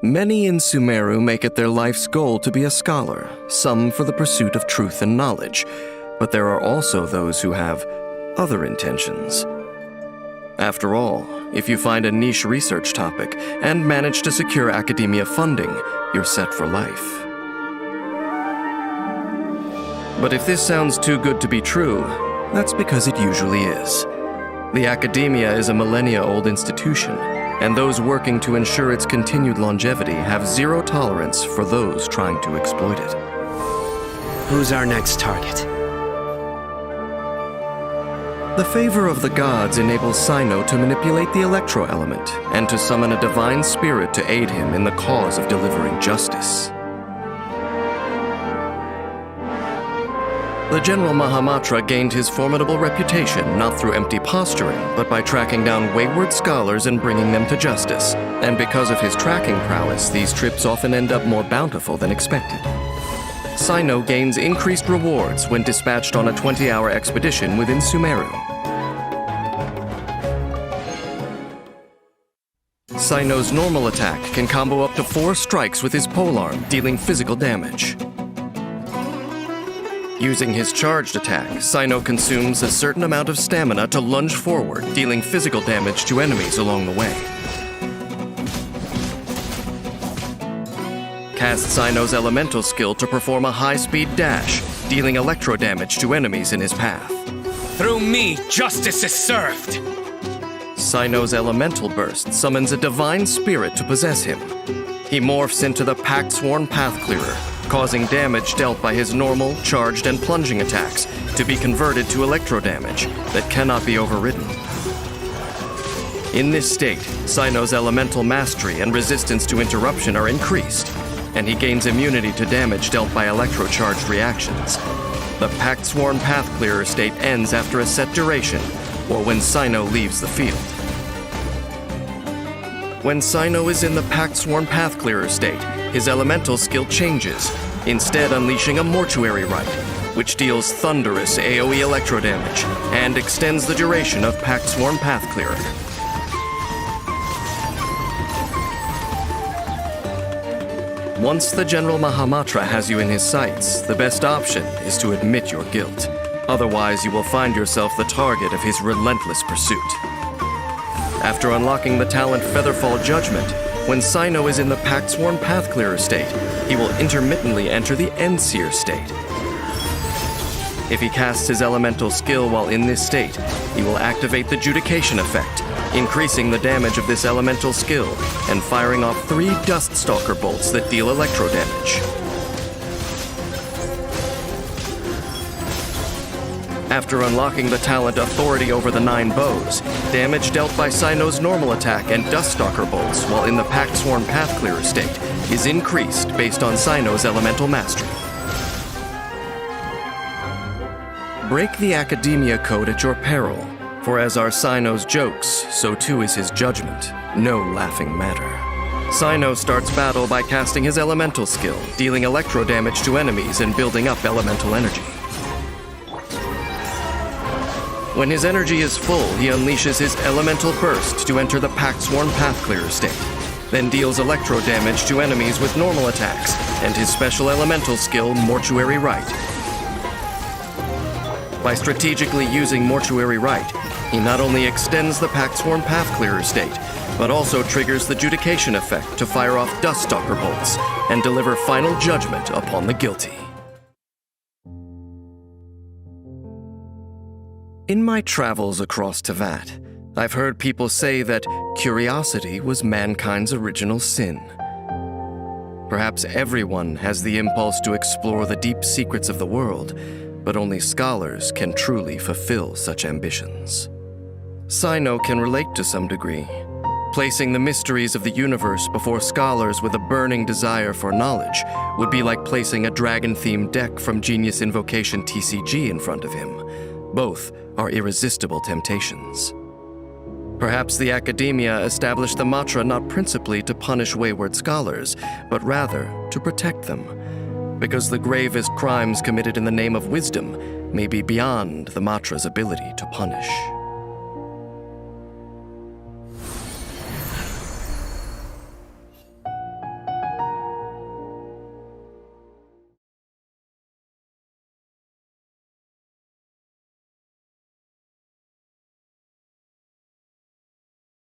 Many in Sumeru make it their life's goal to be a scholar, some for the pursuit of truth and knowledge, but there are also those who have other intentions. After all, if you find a niche research topic and manage to secure academia funding, you're set for life. But if this sounds too good to be true, that's because it usually is. The academia is a millennia-old institution, and those working to ensure its continued longevity have zero tolerance for those trying to exploit it. Who's our next target? The favor of the gods enables Cyno to manipulate the electro element and to summon a divine spirit to aid him in the cause of delivering justice. The General Mahamatra gained his formidable reputation not through empty posturing, but by tracking down wayward scholars and bringing them to justice. And because of his tracking prowess, these trips often end up more bountiful than expected. Cyno gains increased rewards when dispatched on a 20-hour expedition within Sumeru. Cyno's normal attack can combo up to 4 strikes with his polearm, dealing physical damage. Using his charged attack, Cyno consumes a certain amount of stamina to lunge forward, dealing physical damage to enemies along the way. Cast Cyno's elemental skill to perform a high-speed dash, dealing electro damage to enemies in his path. Through me, justice is served! Cyno's elemental burst summons a divine spirit to possess him. He morphs into the Pact-Sworn Path Clearer, causing damage dealt by his normal, charged, and plunging attacks to be converted to electro damage that cannot be overridden. In this state, Cyno's elemental mastery and resistance to interruption are increased, and he gains immunity to damage dealt by electro-charged reactions. The Pact-Sworn Path Clearer state ends after a set duration, or when Cyno leaves the field. When Cyno is in the Pact-Sworn Path Clearer state, his elemental skill changes, instead unleashing a Mortuary Rite, which deals thunderous AoE electro damage and extends the duration of Pact-Sworn Path Clearer. Once the General Mahamatra has you in his sights, the best option is to admit your guilt. Otherwise, you will find yourself the target of his relentless pursuit. After unlocking the talent Featherfall Judgment, when Cyno is in the Pact-Sworn Path Clearer state, he will intermittently enter the Endseer state. If he casts his elemental skill while in this state, he will activate the Judication effect, increasing the damage of this elemental skill and firing off 3 Duststalker bolts that deal electro damage. After unlocking the talent Authority over the 9 Bows, damage dealt by Cyno's normal attack and Duststalker bolts while in the Pact-Sworn Path Clearer state is increased based on Cyno's elemental mastery. Break the Academia Code at your peril, for as are Cyno's jokes, so too is his judgment, no laughing matter. Cyno starts battle by casting his elemental skill, dealing electro damage to enemies and building up elemental energy. When his energy is full, he unleashes his elemental burst to enter the Pact-Sworn Path Clearer state, then deals electro damage to enemies with normal attacks and his special elemental skill, Mortuary Rite. By strategically using Mortuary Rite, he not only extends the Pact-Sworn Path Clearer state, but also triggers the Judication effect to fire off Duststalker bolts and deliver final judgment upon the guilty. In my travels across Tevat, I've heard people say that curiosity was mankind's original sin. Perhaps everyone has the impulse to explore the deep secrets of the world, but only scholars can truly fulfill such ambitions. Cyno can relate to some degree. Placing the mysteries of the universe before scholars with a burning desire for knowledge would be like placing a dragon-themed deck from Genius Invocation TCG in front of him. Both are irresistible temptations. Perhaps the academia established the mantra not principally to punish wayward scholars, but rather to protect them, because the gravest crimes committed in the name of wisdom may be beyond the mantra's ability to punish.